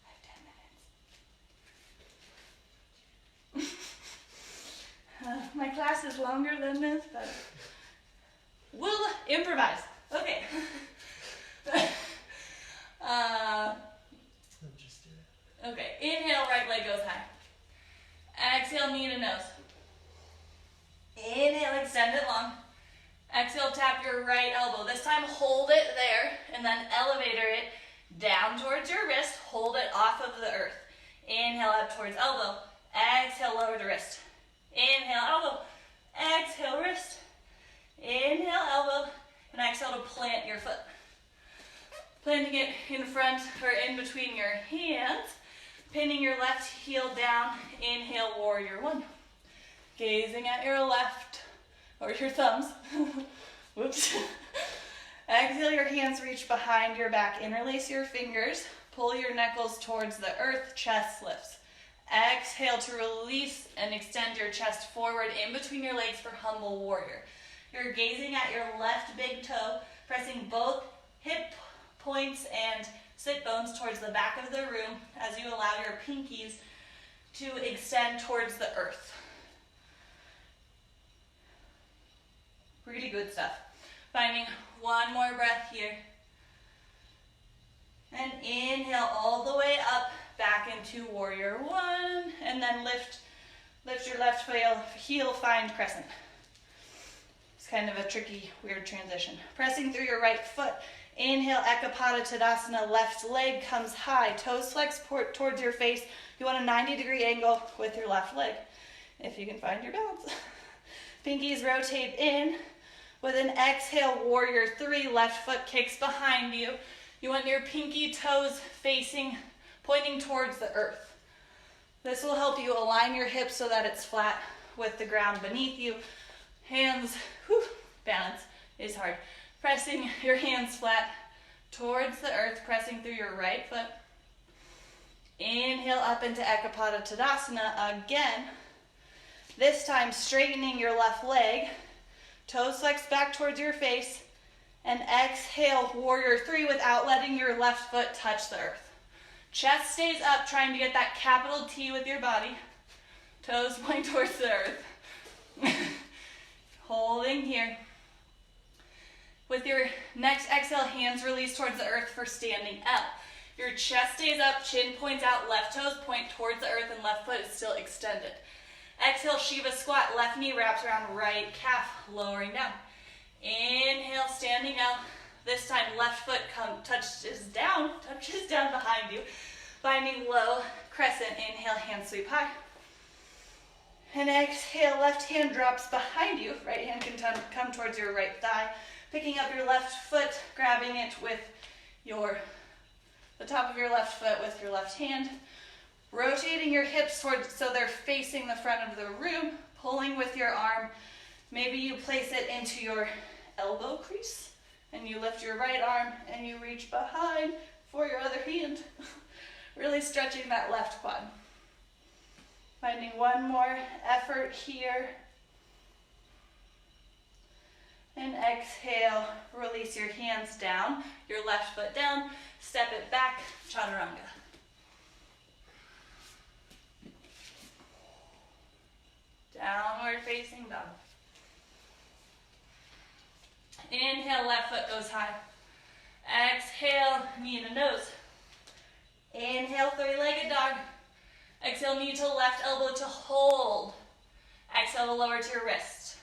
I have 10 minutes. My class is longer than this, but we'll improvise. Okay. Okay, inhale, right leg goes high. Exhale, knee to nose. Inhale, extend it long. Exhale, tap your right elbow. This time, hold it there, and then elevator it down towards your wrist. Hold it off of the earth. Inhale up towards elbow. Exhale, lower the wrist. Inhale, elbow. Exhale, wrist. Inhale, elbow. And exhale to plant your foot. Planting it in front or in between your hands. Pinning your left heel down. Inhale, warrior one. Gazing at your left, or your thumbs. Whoops. Exhale, your hands reach behind your back. Interlace your fingers. Pull your knuckles towards the earth. Chest lifts. Exhale to release and extend your chest forward in between your legs for humble warrior. You're gazing at your left big toe, pressing both hip points and sit bones towards the back of the room as you allow your pinkies to extend towards the earth. Pretty good stuff. Finding one more breath here. And inhale all the way up, back into warrior one, and then lift your left heel, find crescent. It's kind of a tricky, weird transition. Pressing through your right foot. Inhale, Ekapada Tadasana, left leg comes high, toes flex towards your face. You want a 90-degree angle with your left leg, if you can find your balance. Pinkies rotate in. With an exhale, warrior three, left foot kicks behind you. You want your pinky toes pointing towards the earth. This will help you align your hips so that it's flat with the ground beneath you. Hands, balance is hard. Pressing your hands flat towards the earth, pressing through your right foot. Inhale up into Ekapada Tadasana again. This time straightening your left leg. Toes flex back towards your face. And exhale, warrior three without letting your left foot touch the earth. Chest stays up, trying to get that capital T with your body. Toes point towards the earth. Holding here. With your next exhale, hands release towards the earth for standing L. Your chest stays up, chin points out, left toes point towards the earth, and left foot is still extended. Exhale, Shiva squat, left knee wraps around right calf, lowering down. Inhale, standing L. This time, left foot touches down behind you. Finding low crescent, inhale, hand sweep high. And exhale, left hand drops behind you. Right hand can come towards your right thigh. Picking up your left foot, grabbing it with the top of your left foot with your left hand. Rotating your hips towards so they're facing the front of the room. Pulling with your arm. Maybe you place it into your elbow crease. And you lift your right arm and you reach behind for your other hand. Really stretching that left quad. Finding one more effort here. And exhale, release your hands down, your left foot down, step it back, chaturanga. Downward facing dog. Inhale, left foot goes high. Exhale, knee to nose. Inhale, three-legged dog. Exhale, knee to left elbow to hold. Exhale to lower to your wrist.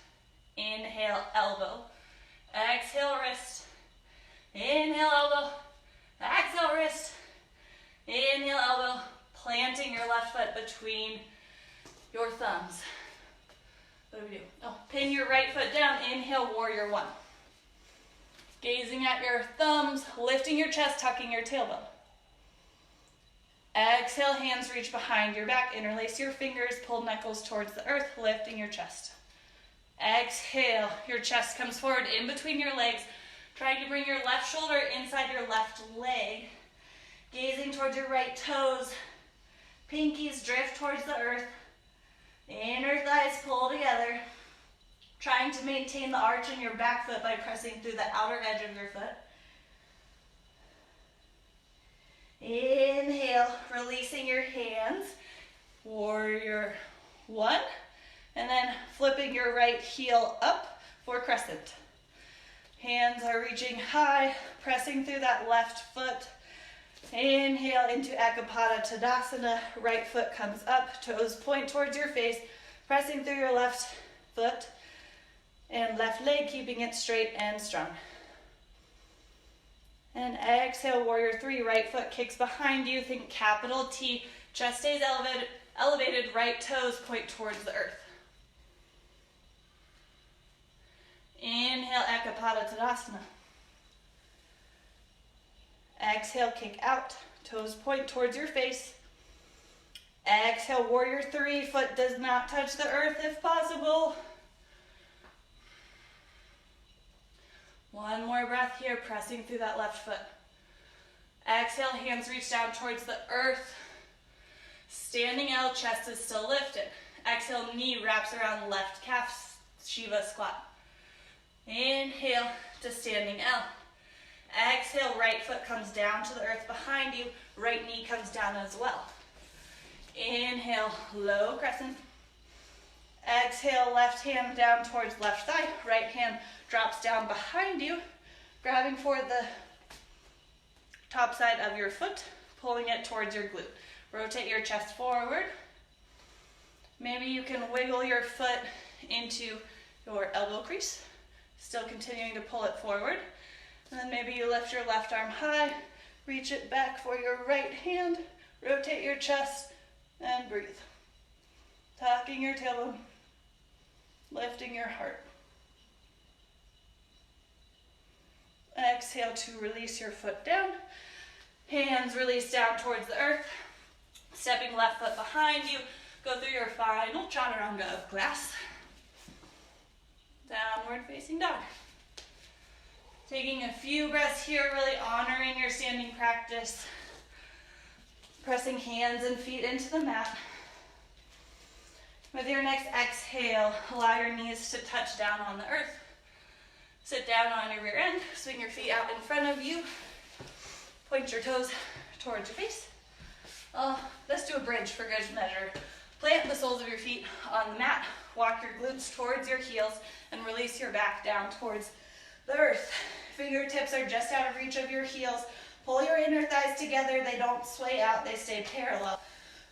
Inhale, elbow. Exhale, wrist. Inhale, elbow. Exhale, wrist. Inhale, elbow. Planting your left foot between your thumbs. What do we do? Pin your right foot down. Inhale, warrior one. Gazing at your thumbs, lifting your chest, tucking your tailbone. Exhale, hands reach behind your back. Interlace your fingers, pull knuckles towards the earth, lifting your chest. Exhale, your chest comes forward in between your legs. Trying to bring your left shoulder inside your left leg. Gazing towards your right toes. Pinkies drift towards the earth. Inner thighs pull together. Trying to maintain the arch in your back foot by pressing through the outer edge of your foot. Inhale, releasing your hands. Warrior one. And then flipping your right heel up for crescent. Hands are reaching high, pressing through that left foot. Inhale into Ekapada Tadasana. Right foot comes up, toes point towards your face, pressing through your left foot and left leg, keeping it straight and strong. And exhale, warrior three, right foot kicks behind you. Think capital T, Chest stays elevated, right toes point towards the earth. Inhale, Ekapada Tadasana. Exhale, kick out. Toes point towards your face. Exhale, warrior three. Foot does not touch the earth if possible. One more breath here, pressing through that left foot. Exhale, hands reach down towards the earth. Standing L, chest is still lifted. Exhale, knee wraps around left calf, Shiva squat. Inhale to standing L. Exhale, right foot comes down to the earth behind you. Right knee comes down as well. Inhale, low crescent. Exhale, left hand down towards left thigh. Right hand drops down behind you, grabbing for the top side of your foot, pulling it towards your glute. Rotate your chest forward. Maybe you can wiggle your foot into your elbow crease, still continuing to pull it forward. And then maybe you lift your left arm high, reach it back for your right hand, rotate your chest, and breathe. Tucking your tailbone, lifting your heart. Exhale to release your foot down. Hands release down towards the earth. Stepping left foot behind you. Go through your final chaturanga of class. Downward facing dog. Taking a few breaths here, really honoring your standing practice. Pressing hands and feet into the mat. With your next exhale, allow your knees to touch down on the earth. Sit down on your rear end, swing your feet out in front of you. Point your toes towards your face. Let's do a bridge for good measure. Plant the soles of your feet on the mat. Walk your glutes towards your heels and release your back down towards the earth. Fingertips are just out of reach of your heels. Pull your inner thighs together. They don't sway out, they stay parallel.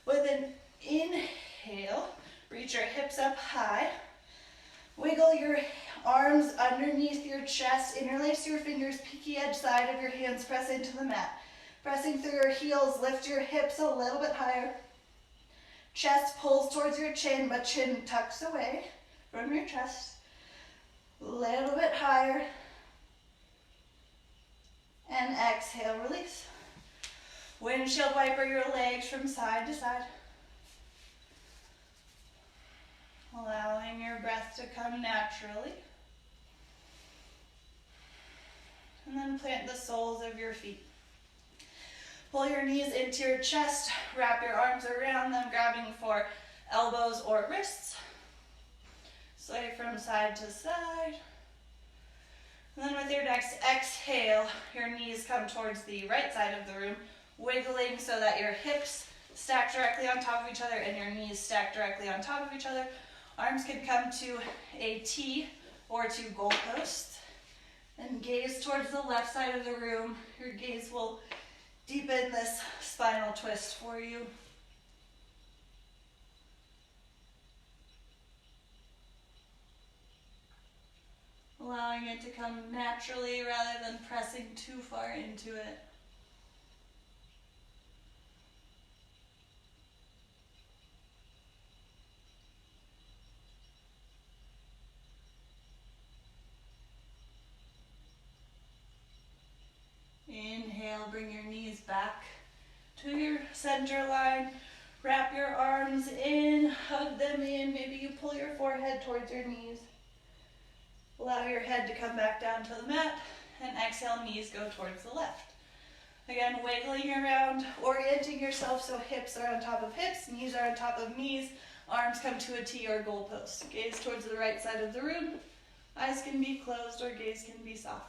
With an inhale, reach your hips up high. Wiggle your arms underneath your chest. Interlace your fingers, peaky edge side of your hands, press into the mat. Pressing through your heels, lift your hips a little bit higher. Chest pulls towards your chin, but chin tucks away from your chest. A little bit higher. And exhale, release. Windshield wiper your legs from side to side. Allowing your breath to come naturally. And then plant the soles of your feet. Pull your knees into your chest, wrap your arms around them, grabbing for elbows or wrists. Sway from side to side. And then with your next exhale, your knees come towards the right side of the room, wiggling so that your hips stack directly on top of each other and your knees stack directly on top of each other. Arms can come to a T or to goalposts. And gaze towards the left side of the room. Your gaze will deepen this spinal twist for you. Allowing it to come naturally rather than pressing too far into it. Inhale, bring your knees back to your center line. Wrap your arms in, hug them in. Maybe you pull your forehead towards your knees. Allow your head to come back down to the mat, and exhale, knees go towards the left. Again, wiggling around, orienting yourself so hips are on top of hips, knees are on top of knees, arms come to a T or goalpost. Gaze towards the right side of the room. Eyes can be closed or gaze can be soft.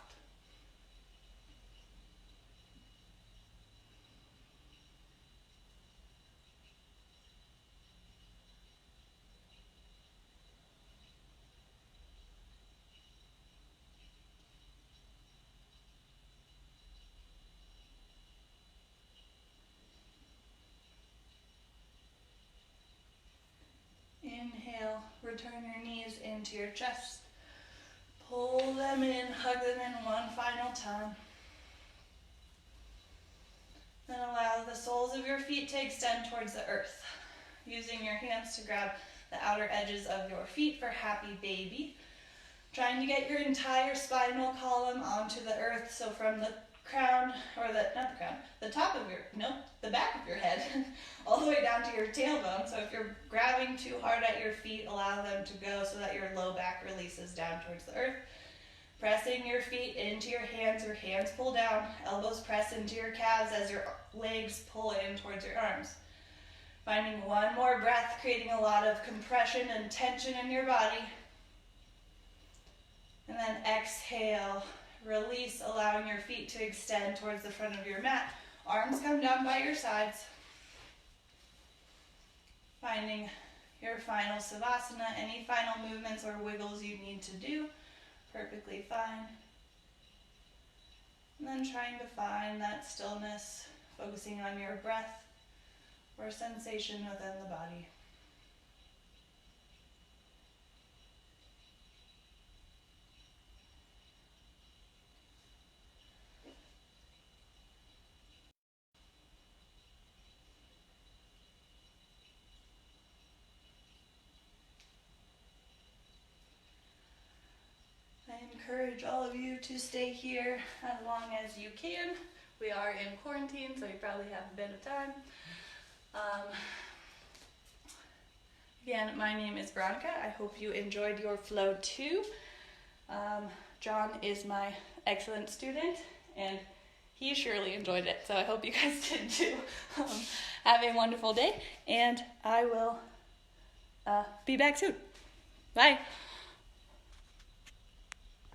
Inhale, return your knees into your chest. Pull them in, hug them in one final time. Then allow the soles of your feet to extend towards the earth. Using your hands to grab the outer edges of your feet for happy baby. Trying to get your entire spinal column onto the earth, so from the crown, or the top of the back of your head, all the way down to your tailbone. So if you're grabbing too hard at your feet, allow them to go so that your low back releases down towards the earth. Pressing your feet into your hands pull down, elbows press into your calves as your legs pull in towards your arms. Finding one more breath, creating a lot of compression and tension in your body. And then exhale, release, allowing your feet to extend towards the front of your mat. Arms come down by your sides. Finding your final savasana, any final movements or wiggles you need to do, perfectly fine. And then trying to find that stillness, focusing on your breath or sensation within the body. I encourage all of you to stay here as long as you can. We are in quarantine, so you probably have a bit of time. Again, my name is Veronica. I hope you enjoyed your flow too. John is my excellent student, and he surely enjoyed it, so I hope you guys did too. Have a wonderful day, and I will be back soon. Bye.